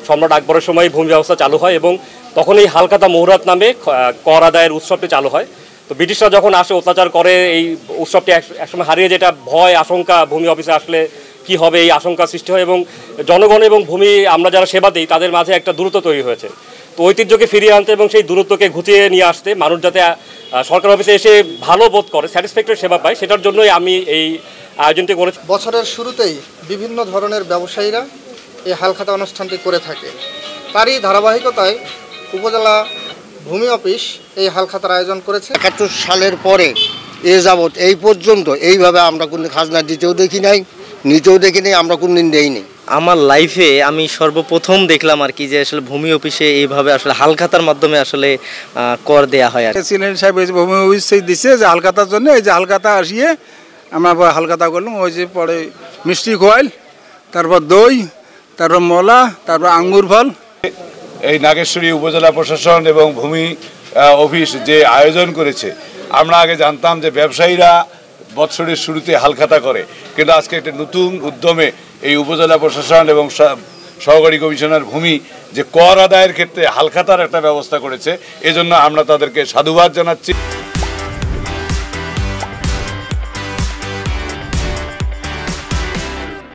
সম্রাট আকবরের সময় ভূমি ব্যবস্থা চালু হয় এবং তখন এই হালখাতা মুহুরাত নামে কর আদায়ের উৎসবটি চালু হয়। তো ব্রিটিশরা যখন আসে অত্যাচার করে, এই উৎসবটি একসময় হারিয়ে, যেটা ভয় আশঙ্কা ভূমি অফিসে আসলে কি হবে এই আশঙ্কা সৃষ্টি হয় এবং জনগণ এবং ভূমি আমরা যারা সেবা দিই তাদের মাঝে একটা দূরত্ব তৈরি হয়েছে। তো ঐতিহ্যকে ফিরিয়ে আনতে এবং সেই দূরত্বকে ঘুচিয়ে নিয়ে আসতে মানুষ যাতে সরকার অফিসে এসে ভালো বোধ করে, স্যাটিসফ্যাক্টরি সেবা পায়, সেটার জন্যই আমি এই আয়োজনটি করেছি। বছরের শুরুতেই বিভিন্ন ধরনের ব্যবসায়ীরা এই হালখাতা অনুষ্ঠানটি করে থাকে। তারই ধারাবাহিকতায় উপজেলা ভূমি অফিস এই হালখাতার আয়োজন করেছে। ৭১ সালের পরে এ যাবৎ এই পর্যন্ত এইভাবে আমরা কোনো খাজনা দিতেও দেখি নাই, নিতেও দেখি নাই, আমরা কোনদিন দেইনি। আমার লাইফে আমি সর্বপ্রথম দেখলাম আর কি যে আসলে ভূমি অফিসে এইভাবে আসলে হালখাতার মাধ্যমে আসলে কর দেয়া হয়। আর সিলেন সাহেব ভূমি অফিস দিচ্ছে যে হালখাতার জন্য, এই যে হালখাতা আসিয়ে আমরা হালখাতা করলাম। ওই যে পরে মিষ্টি খোয়াইল, তারপর দই, তারপর মলা, তারপর আঙ্গুর ফল। এই নাগেশ্বরী উপজেলা প্রশাসন এবং ভূমি অফিস যে আয়োজন করেছে, আমরা আগে জানতাম যে ব্যবসায়ীরা বৎসরের শুরুতে হালখাতা করে, কিন্তু আজকে একটা নতুন উদ্যমে এই উপজেলা প্রশাসন এবং সহকারী কমিশনার ভূমি যে কর আদায়ের ক্ষেত্রে হালখাতার একটা ব্যবস্থা করেছে, এজন্য আমরা তাদেরকে সাধুবাদ জানাচ্ছি।